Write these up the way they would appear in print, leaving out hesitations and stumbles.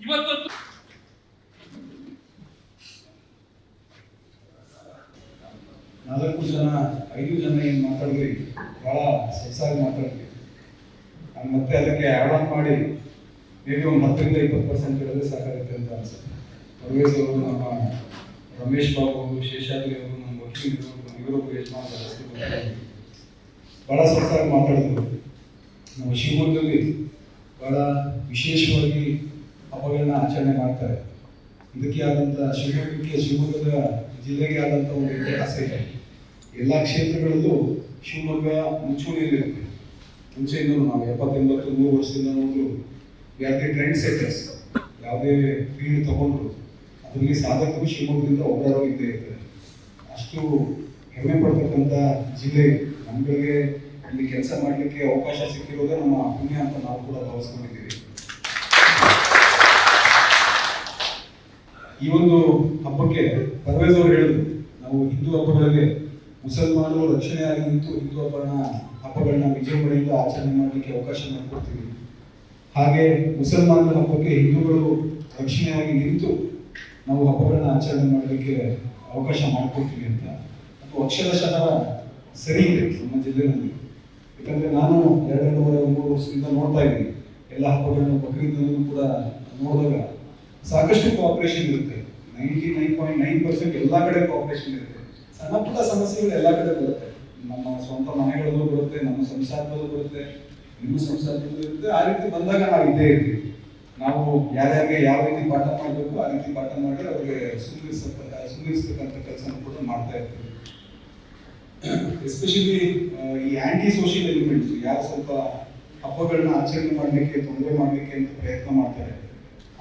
ಇವತ್ತು 4 ಜನ 5 ಜನ ಏನು ಮಾತಾಡಿದ್ರಿ, ಬಹಳ ಸೊಗಸಾಗಿ ಮಾತಾಡಿದ್ರಿ. ನಾನು ಮತ್ತೆ ಅದಕ್ಕೆ ಆ್ಯಡ್ ಆನ್ ಮಾಡಿ ಮೇಬಿ ಒಂದು 10-20% ಹೇಳಿದ್ರೆ ಸಾಕಾಗುತ್ತೆ ಅಂತ ಅನ್ಸುತ್ತೆ. ಪರ್ವೇಜ್ ಅವರು, ನಮ್ಮ ರಮೇಶ್ ಬಾಬು ಅವರು, ಶೇಷಾದ್ರಿ ಅವರು, ನಮ್ಮ ವಕೀಲರು, ಇವರು ಯಜಮಾನ ಬಹಳ ಸೊಗಸಾಗಿ ಮಾತಾಡಿದ್ರು. ನಮ್ಮ ಶಿವಮೊಗ್ಗದಲ್ಲಿ ಬಹಳ ವಿಶೇಷವಾಗಿ ಹಬ್ಬಗಳನ್ನ ಆಚರಣೆ ಮಾಡ್ತಾರೆ. ಇದಕ್ಕೆ ಆದಂಥ ಶಿವಮೊಗ್ಗದ ಜಿಲ್ಲೆಗೆ ಆದಂಥ ಒಂದು ಇತಿಹಾಸ ಇದೆ. ಎಲ್ಲ ಕ್ಷೇತ್ರಗಳಲ್ಲೂ ಶಿವಮೊಗ್ಗ ಮುಂಚೂಣಿಯಲ್ಲಿರುತ್ತೆ. ಮುಂಚೆಯಿಂದ ನಾವು 70-80-100 ವರ್ಷದಿಂದ ನೋಡಿದ್ರು ಯಾವುದೇ ಟ್ರೆಂಡ್ ಸೆಟ್ಟರ್ಸ್, ಯಾವುದೇ ಫೀಲ್ಡ್ ತಗೊಂಡ್ರು ಅದರಲ್ಲಿ ಸಾಧಕರು ಶಿವಮೊಗ್ಗದಿಂದ ಒಬ್ಬರು ಇದ್ದೇ ಇರ್ತಾರೆ. ಅಷ್ಟು ಹೆಮ್ಮೆ ಪಡ್ತಕ್ಕಂಥ ಜಿಲ್ಲೆ ನಮಗೆ ಇಲ್ಲಿ ಕೆಲಸ ಮಾಡಲಿಕ್ಕೆ ಅವಕಾಶ ಸಿಕ್ಕಿರೋದೇ ನಮ್ಮ ಪುಣ್ಯ ಅಂತ ನಾವು ಕೂಡ ಭಾವಿಸ್ಕೊಂಡಿದ್ದೀವಿ. ಈ ಒಂದು ಹಬ್ಬಕ್ಕೆ ಪರ್ವೇಜ್ ಅವರು ಹೇಳಿದ್ರು, ನಾವು ಹಿಂದೂ ಹಬ್ಬಗಳಿಗೆ ಮುಸಲ್ಮಾನರು ರಕ್ಷಣೆಯಾಗಿ ನಿಂತು ಹಿಂದೂ ಹಬ್ಬಗಳನ್ನ ವಿಜೃಂಭಣೆಯಿಂದ ಆಚರಣೆ ಮಾಡಲಿಕ್ಕೆ ಅವಕಾಶ ಮಾಡಿಕೊಡ್ತೀವಿ. ಹಾಗೆ ಮುಸಲ್ಮಾನರ ಹಬ್ಬಕ್ಕೆ ಹಿಂದೂಗಳು ರಕ್ಷಣೆಯಾಗಿ ನಿಂತು ನಾವು ಹಬ್ಬಗಳನ್ನ ಆಚರಣೆ ಮಾಡಲಿಕ್ಕೆ ಅವಕಾಶ ಮಾಡಿಕೊಡ್ತೀವಿ ಅಂತ. ಅದು ಅಕ್ಷರಶಃ ಸರಿ ಇದೆ ನಮ್ಮ ಜಿಲ್ಲೆಯಲ್ಲಿ. ಯಾಕಂದ್ರೆ ನಾನು 2-3 ವರ್ಷದಿಂದ ನೋಡ್ತಾ ಇದ್ದೀನಿ ಎಲ್ಲ ಹಬ್ಬಗಳನ್ನ. ಬಕ್ರೀದ್ನಲ್ಲೂ ಕೂಡ ನೋಡಿದಾಗ ಸಾಕಷ್ಟು ಕೋಆಪರೇಷನ್ ಇರುತ್ತೆ. 99.9% ಎಲ್ಲ ಕಡೆ ಕೋಆಪರೇಷನ್ ಇರುತ್ತೆ. ಸಣ್ಣ ಪುಟ್ಟ ಸಮಸ್ಯೆಗಳು ಎಲ್ಲ ಕಡೆ ಬರುತ್ತೆ. ನಮ್ಮ ಸ್ವಂತ ಮನೆಗಳಲ್ಲೂ ಬರುತ್ತೆ, ನಮ್ಮ ಸಂಸಾರದಲ್ಲೂ ಬರುತ್ತೆ, ನಿಮ್ಮ ಸಂಸಾರದಲ್ಲೂ ಇರುತ್ತೆ. ಆ ರೀತಿ ಬಂದಾಗ ನಾವು ಇದ್ದೇ ಇರ್ತೀವಿ. ನಾವು ಯಾರ್ಯಾರಿಗೆ ಯಾವ ರೀತಿ ಪಾಠ ಮಾಡಬೇಕು ಆ ರೀತಿ ಪಾಠ ಮಾಡಿ ಅವ್ರಿಗೆ ಸುಂದರಿಸ್ತಕ್ಕಂಥ ಕೆಲಸ ಕೂಡ ಮಾಡ್ತಾ ಇರ್ತೀವಿ. ಎಸ್ಪೆಷಲಿ ಈ ಆಂಟಿ ಸೋಷಿಯಲ್ ಎಲಿಮೆಂಟ್ಸ್ ಯಾರು ಸ್ವಲ್ಪ ಹಬ್ಬಗಳನ್ನ ಆಚರಣೆ ಮಾಡಲಿಕ್ಕೆ, ತೊಂದರೆ ಮಾಡಲಿಕ್ಕೆ ಅಂತ ಪ್ರಯತ್ನ ಮಾಡ್ತಾರೆ,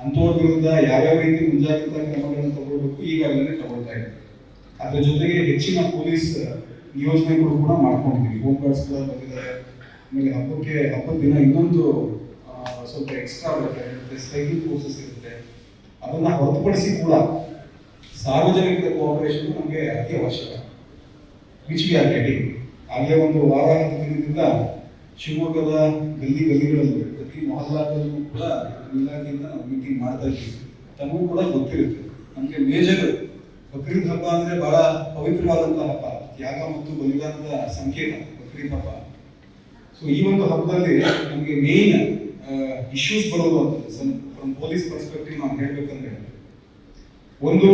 ಅಂಥವ್ರ ವಿರುದ್ಧ ಯಾವ್ಯಾವ ರೀತಿ ಮುಂಜಾಗ್ರತಾ ಕ್ರಮಗಳನ್ನು ತಗೊಳ್ಬೇಕು ಈಗಾಗಲೇ ತಗೊಳ್ತಾ ಇದ್ದೀವಿ. ಅದ್ರ ಜೊತೆಗೆ ಹೆಚ್ಚಿನ ಪೊಲೀಸ್ ನಿಯೋಜನೆಗಳು ಕೂಡ ಮಾಡ್ಕೊಂಡಿದ್ದೀವಿ. ಹೋಮ್ ಗಾರ್ಡ್ಸ್ ಕೂಡ ಬಂದಿದ್ದಾರೆ. ಆಮೇಲೆ ಹಬ್ಬದ ದಿನ ಇನ್ನೊಂದು ಸ್ವಲ್ಪ ಎಕ್ಸ್ಟ್ರಾ ಬರುತ್ತೆ, ಸ್ಟ್ರೈಕಿಂಗ್ ಫೋರ್ಸಸ್ ಇರುತ್ತೆ. ಅದನ್ನ ಹೊರತುಪಡಿಸಿ ಕೂಡ ಸಾರ್ವಜನಿಕರ ಕೋಆಪರೇಷನ್ ನಮಗೆ ಅತಿ ಅವಶ್ಯಕ, ವಿಚ್ ವಿ ಆರ್ ಗೆಟಿಂಗ್. ಹಾಗೆ ಒಂದು ವಾರ 10 ದಿನದಿಂದ ಶಿವಮೊಗ್ಗದ ಗಲ್ಲಿಗಳಲ್ಲೂ ಪ್ರತಿ ಮೊಹಲ್ಲಾದಲ್ಲೂ ಕೂಡ ಇಲಾಖೆಯಿಂದ ನಾವು ಮೀಟಿಂಗ್ ಮಾಡ್ತಾ ಇದ್ದೀವಿ. ತಮಗೂ ಕೂಡ ಗೊತ್ತಿರುತ್ತೆ, ನಮಗೆ ಮೇಜರ್ ಬಕ್ರೀದ್ ಹಬ್ಬ ಅಂದ್ರೆ ಬಹಳ ಪವಿತ್ರವಾದಂತಹ ಹಬ್ಬ, ತ್ಯಾಗ ಮತ್ತು ಬಲಿದಾನದ ಸಂಕೇತ ಬಕ್ರೀದ್ ಹಬ್ಬ. ಸೊ ಈ ಒಂದು ಹಬ್ಬದಲ್ಲಿ ನಮಗೆ ಮೇನ್ ಇಶ್ಯೂಸ್ ಬರೋದು ಅಂತ ಫ್ರಮ್ ಪೊಲೀಸ್ ಪರ್ಸ್ಪೆಕ್ಟಿವ್ ನಾವು ಹೇಳ್ಬೇಕಂದ್ರೆ, ಒಂದು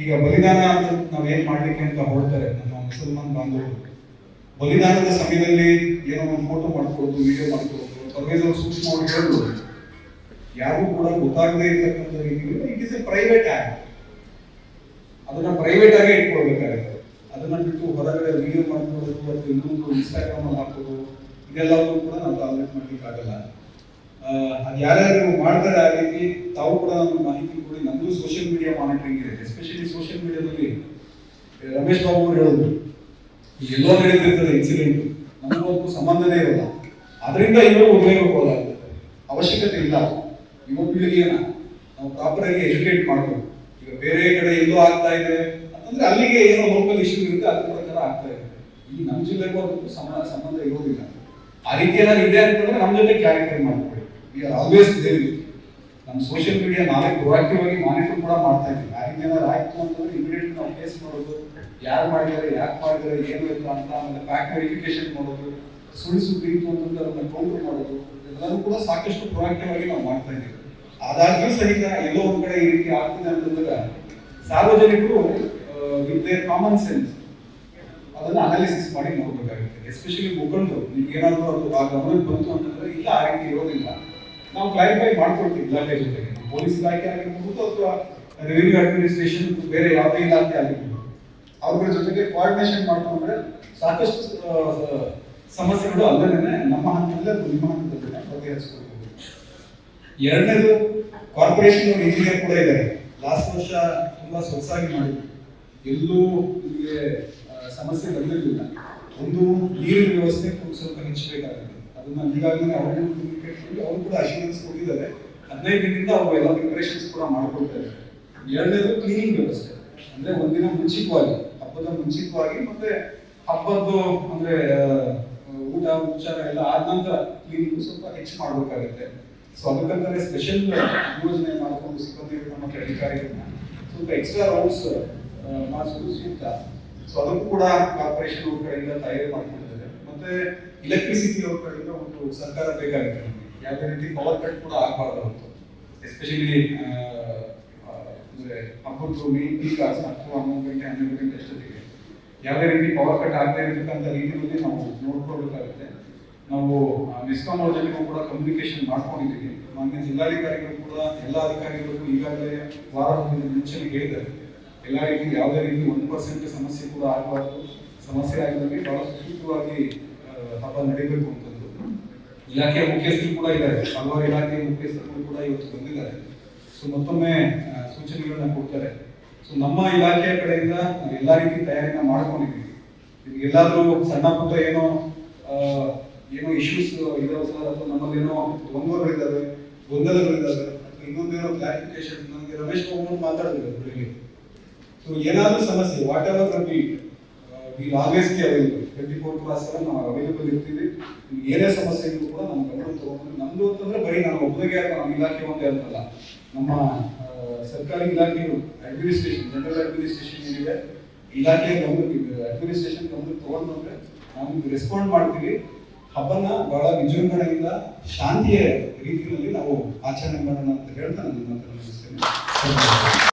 ಈಗ ಬಲಿದಾನ ಅಂತ ನಾವೇನ್ ಮಾಡ್ಲಿಕ್ಕೆ ಅಂತ ಹೊರಡ್ತಾರೆ ನಮ್ಮ ಮುಸಲ್ಮಾನ್ ಬಾಂಧವರು, ಬಲಿದಾನದ ಸಮಯದಲ್ಲಿ ಏನೋ ಒಂದು ಫೋಟೋ ಮಾಡ್ಕೊಳ್ಳೋದು, ವಿಡಿಯೋ ಮಾಡ್ಕೊಳ್ಳೋದು, ಪರ್ವೇಜ್ ಅವರು ಸೂಕ್ಷ್ಮವಾಗಿ ಹೇಳೋದು, ಯಾರು ಕೂಡ ಗೊತ್ತಾಗದೇ ಇರ್ತಕ್ಕಂಥ ರೀತಿಯಲ್ಲಿ it is A private act. ಅದನ್ನ ಪ್ರೈವೇಟ್ ಆಗೇ ಇಟ್ಕೊಳ್ಬೇಕಾಗುತ್ತೆ. ಅದನ್ನ ಬಿಟ್ಟು ಹೊರಗಡೆ ವಿಡಿಯೋ ಮಾಡ್ಕೊಳ್ಳೋದು ಅಥವಾ ಇನ್ನೊಂದು ಇನ್ಸ್ಟಾಗ್ರಾಮ್ ಅಲ್ಲಿ ಹಾಕೋದು, ಇದೆಲ್ಲವೂ ಕೂಡ ನಾವು ಟಾಲರೇಟ್ ಮಾಡ್ಲಿಕ್ಕೆ ಆಗಲ್ಲ. ಅದು ಯಾರ್ಯಾರು ಮಾಡ್ತಾರೆ ಆ ರೀತಿ ತಾವು ಕೂಡ ನಮ್ಮ ಮಾಹಿತಿ ಕೊಡಿ. ನಮ್ಮದು ಸೋಷಿಯಲ್ ಮೀಡಿಯಾ ಮಾನಿಟರಿಂಗ್ ಇದೆ. ಎಸ್ಪೆಷಲಿ ಸೋಷಿಯಲ್ ಮೀಡಿಯಾದಲ್ಲಿ ರಮೇಶ್ ಬಾಬು ಅವರು ಹೇಳೋದು, ಎಲ್ಲೋ ನಡೀತಿರ್ತದೆ ಇನ್ಸಿಡೆಂಟ್, ನಮಗೂ ಸಂಬಂಧನೇ ಇರಲ್ಲ, ಅದರಿಂದ ಇನ್ನೂ ಉಪಯೋಗವಾಗುತ್ತೆ, ಅವಶ್ಯಕತೆ ಇಲ್ಲ. ಯುವ ಪೀಳಿಗೆಯನ್ನ ನಾವು ಪ್ರಾಪರ್ ಆಗಿ ಎಜುಕೇಟ್ ಮಾಡಬೇಕು. ಈಗ ಬೇರೆ ಕಡೆ ಎಲ್ಲೋ ಆಗ್ತಾ ಇದೆ ಅಂತಂದ್ರೆ ಅಲ್ಲಿಗೆ ಏನೋ ಲೋಕಲ್ ಇಶ್ಯೂ ಇರುತ್ತೆ, ಅದ್ರ ಪ್ರಕಾರ ಆಗ್ತಾ ಇದೆ. ಈ ನಮ್ಮ ಜಿಲ್ಲೆಗೂ ಅದಕ್ಕೂ ಸಂಬಂಧ ಇರೋದಿಲ್ಲ. ಆ ರೀತಿ ಏನಾದ್ರು ಇದೆ ಅಂತಂದ್ರೆ ನಮ್ಮ ಜೊತೆ ಕ್ಲಾರಿಫೈ ಮಾಡ್ಕೊಳ್ಳಿ. We are always there. ನಮ್ಮ ಸೋಷಿಯಲ್ ಮೀಡಿಯಾ ನಾವೇ ಪ್ರೊಆಕ್ಟಿವ್ ಆಗಿ ಮಾನಿಟರ್ ಕೂಡ ಮಾಡ್ತಾ ಇದ್ದೀವಿ. ಆ ರೀತಿ ಏನಾದ್ರು ಆಯ್ತು ಅಂತಂದ್ರೆ ಇಮಿಡಿಯೇಟ್ ನಾವು ಕೇಸ್ ಮಾಡೋದು, ಯಾರು ಮಾಡಿದ್ದಾರೆ, ಯಾಕೆ ಮಾಡಿದ್ದಾರೆ, ಏನು ಇಲ್ಲ ಅಂತ, ಆಮೇಲೆ ಫ್ಯಾಕ್ಟ್ ವೆರಿಫಿಕೇಶನ್ ಮಾಡೋದು, ಸುಳ್ಳು ಸುದ್ದಿ ಇತ್ತು ಅಂತಂದ್ರೆ ಅದನ್ನ ಕೌಂಟರ್ ಮಾಡೋದು, ಎಲ್ಲರೂ ಕೂಡ ಸಾಕಷ್ಟು ಪ್ರೊಆಕ್ಟಿವ್ ಆಗಿ ನಾವು ಮಾಡ್ತಾ ಇದ್ದೀವಿ. ಆದಾಗ್ಯೂ ಸಹಿತ ಎಲ್ಲೋ ಒಂದ್ ಕಡೆ ಈ ರೀತಿ ಆಗ್ತಿದೆ ಅಂತಂದ್ರೆ ಸಾರ್ವಜನಿಕರು ವಿತ್ ದೇರ್ ಕಾಮನ್ ಸೆನ್ಸ್ ಅದನ್ನ ಅನಾಲಿಸಿಸ್ ಮಾಡಿ ನೋಡ್ಬೇಕಾಗುತ್ತೆ. ಎಸ್ಪೆಷಲಿ ಮುಖಂಡರು ನಿಮ್ಗೆ ಏನಾದ್ರು ಅದು ಆ ಗಮನಕ್ಕೆ ಬಂತು ಅಂತಂದ್ರೆ ಇಲ್ಲ ಆ ರೀತಿ ಇರೋದಿಲ್ಲ, ನಾವು ಕ್ಲಾರಿಫೈ ಮಾಡ್ಕೊಳ್ತೀವಿ ಇಲಾಖೆ ಜೊತೆಗೆ. ಪೊಲೀಸ್ ಇಲಾಖೆ ಆಗಿರ್ಬೋದು ಅಥವಾ ರೆವಿನ್ಯೂ ಅಡ್ಮಿನಿಸ್ಟ್ರೇಷನ್, ಬೇರೆ ಯಾವುದೇ ಇಲಾಖೆ ಆಗಿರ್ಬೋದು, ಅವ್ರ ಜೊತೆಗೆ ಕೋಆರ್ಡಿನೇಷನ್ ಮಾಡ್ಕೊಂಡ್ರೆ ಸಾಕಷ್ಟು ಸಮಸ್ಯೆಗಳು ಅಲ್ಲದೇ ನಮ್ಮ ಹಂತದಲ್ಲಿ ನಿಮ್ಮ ಹಂತದಲ್ಲಿ ಬಗೆಹರಿಸ್ಕೊಳ್ಬೋದು. ಎರಡನೇದು, ಕಾರ್ಪೊರೇಷನ್ ಇಂಜಿನಿಯರ್ ಕೂಡ ಇದ್ದಾರೆ. ಲಾಸ್ಟ್ ವರ್ಷ ತುಂಬಾ ಸೊಗಸಾಗಿ ಮಾಡಿದ್ರು, ಎಲ್ಲೂ ನಿಮಗೆ ಸಮಸ್ಯೆ ಬರಲಿಲ್ಲ. ಒಂದು ನೀರಿನ ವ್ಯವಸ್ಥೆ ಸ್ವಲ್ಪ ಹೆಚ್ಚಬೇಕಾಗುತ್ತೆ. ಅದನ್ನ ಈಗಾಗಲೇ ಅವರು ಕೂಡ ಅಶ್ಯೂರೆನ್ಸ್ ಕೊಟ್ಟಿದ್ದಾರೆ. 15 ದಿನದಿಂದ ಅವರು ಎಲ್ಲ ಪ್ರಿಪರೇಷನ್ಸ್ ಕೂಡ ಮಾಡ್ಕೊಳ್ತಾರೆ. ಎರಡನೇದು ಕ್ಲೀನಿಂಗ್ ವ್ಯವಸ್ಥೆ, ಅಂದ್ರೆ ಒಂದಿನ ಮುಂಚಿತವಾಗಿ, ಹಬ್ಬದ ಮುಂಚಿತವಾಗಿ ಮತ್ತೆ ಹಬ್ಬದ್ದು ಅಂದ್ರೆ ಊಟ ಉಪಚಾರ ಎಲ್ಲ ಆದ ನಂತರ ಕ್ಲೀನಿಂಗ್ ಸ್ವಲ್ಪ ಹೆಚ್ಚು ಮಾಡಬೇಕಾಗುತ್ತೆ. ಸೊ ಅದಕ್ಕಂತಾನೆ ಸ್ಪೆಷಲ್ ಯೋಜನೆ ಮಾಡಿಕೊಂಡು ಸಿಬ್ಬಂದಿಗಳು ನಮ್ಮ ಅಧಿಕಾರಿಗಳನ್ನ ಸ್ವಲ್ಪ ಎಕ್ಸ್ಟ್ರಾ ರೌಂಡ್ಸ್ ಮಾಡಿಸೋದು ಸೂಕ್ತ. ಸೊ ಅದಕ್ಕೂ ಕೂಡ ಕಾರ್ಪೊರೇಷನ್ ಅವ್ರ ಕಡೆಯಿಂದ ತಯಾರಿ ಮಾಡ್ಕೊಂಡಿದ್ದಾರೆ. ಮತ್ತೆ ಎಲೆಕ್ಟ್ರಿಸಿಟಿ ಅವ್ರ ಕಡೆಯಿಂದ ಒಂದು ಸರ್ಕಾರ ಬೇಕಾಗುತ್ತೆ ನಮಗೆ. ಯಾವುದೇ ರೀತಿ ಪವರ್ ಕಟ್ ಕೂಡ ಆಗಬಾರ್ದು ಅಂತ, ಎಸ್ಪೆಷಲಿ ಅಂದ್ರೆ ಹಬ್ಬದ್ದು ಮೇನ್ ಪೀಕ್ ಆರ್ಸ್ 10, 11 ಗಂಟೆ 12 ಗಂಟೆ ಅಷ್ಟೊತ್ತಿಗೆ ಯಾವುದೇ ರೀತಿ ಪವರ್ ಕಟ್ ಆಗದೆ ಇರತಕ್ಕಂಥ ರೀತಿಯಲ್ಲಿ ನಾವು ನೋಡ್ಕೊಳ್ಬೇಕಾಗುತ್ತೆ. ನಾವು ಮೆಸ್ಕಾಂ ಅವ್ರ ಜೊತೆಗೂ ಕೂಡ ಕಮ್ಯುನಿಕೇಶನ್ ಮಾಡ್ಕೊಂಡಿದ್ದೀವಿ. ಮಾನ್ಯ ಜಿಲ್ಲಾಧಿಕಾರಿಗಳು ಕೂಡ ಎಲ್ಲ ಅಧಿಕಾರಿಗಳಿಗೂ ಈಗಾಗಲೇ ವಾರದಿಂದ ಮುಂಚೆನೆ ಹೇಳಿದ್ದಾರೆ, ಎಲ್ಲ ರೀತಿ ಯಾವುದೇ ರೀತಿ 1% ಸಮಸ್ಯೆ ಕೂಡ ಆಗಬಾರ್ದು, ಸಮಸ್ಯೆ ಆಗಿದ್ರೆ ಬಹಳ ಸುಸೂತ್ರವಾಗಿ ಹಬ್ಬ ನಡೀಬೇಕು ಅಂತಂದು. ಇಲಾಖೆಯ ಮುಖ್ಯಸ್ಥರು ಕೂಡ ಇದ್ದಾರೆ, ಹಲವಾರು ಇಲಾಖೆಯ ಮುಖ್ಯಸ್ಥರು ಕೂಡ ಇವತ್ತು ಬಂದಿದ್ದಾರೆ. ಸೊ ಮತ್ತೊಮ್ಮೆ ಸೂಚನೆಗಳನ್ನ ಕೊಡ್ತಾರೆ. ಸೊ ನಮ್ಮ ಇಲಾಖೆಯ ಕಡೆಯಿಂದ ನಾವು ಎಲ್ಲ ರೀತಿ ತಯಾರಿನ ಮಾಡ್ಕೊಂಡಿದ್ದೀವಿ. ನಿಮ್ಗೆಲ್ಲಾದ್ರೂ ಸಣ್ಣ ಪುಟ್ಟ ಏನೋ ಇಶ್ಯೂಸ್ ಇದಾವೆ ಸರ್, ಅಥವಾ ನಮ್ಮಲ್ಲೇನೋ ಗೊಂದಲಗಳಿದ್ದಾವೆ ಅಥವಾ ಇನ್ನೊಂದೇನೋ ಕ್ಲಾರಿಫಿಕೇಶನ್, ನನಗೆ ರಮೇಶ್ ಬಾಬು ಮಾತಾಡಿದ್ರು ಬೆಳಿಗ್ಗೆ. ಸೊ ಏನಾದ್ರೂ ಸಮಸ್ಯೆ what ever be will always B available 24/7 ನಾವು ಅವೈಲೇಬಲ್ ಇರ್ತೀವಿ. ಏನೇ ಸಮಸ್ಯೆ ಇದ್ರೂ ಕೂಡ ನಮ್ಮ ಗಮನ ತಗೊಂಡು, ನಮ್ದು ಅಂತಂದ್ರೆ ಬರೀ ನಾನು ಒಬ್ಬರಿಗೆ ನಮ್ಮ ಇಲಾಖೆ ಒಂದೇ ಅಂತಲ್ಲ, ನಮ್ಮ ಸರ್ಕಾರಿ ಇಲಾಖೆಗಳು ಅಡ್ಮಿನಿಸ್ಟ್ರೇಷನ್, ಜನರಲ್ ಅಡ್ಮಿನಿಸ್ಟ್ರೇಷನ್ ಏನಿದೆ ಇಲಾಖೆಯ ಗಮನಕ್ಕೆ, ಅಡ್ಮಿನಿಸ್ಟ್ರೇಷನ್ ಗಮನಕ್ಕೆ ತಗೊಂಡು ಬಂದ್ರೆ ನಾವು ರೆಸ್ಪಾಂಡ್ ಮಾಡ್ತೀವಿ. ಹಬ್ಬನ ಬಹಳ ವಿಜೃಂಭಣೆಯಿಂದ ಶಾಂತಿಯ ರೀತಿಯಲ್ಲಿ ನಾವು ಆಚರಣೆ ಮಾಡೋಣ ಅಂತ ಹೇಳ್ತಾ ನನ್ನ ಮಾತನ್ನು ಮುಗಿಸ್ತೇನೆ.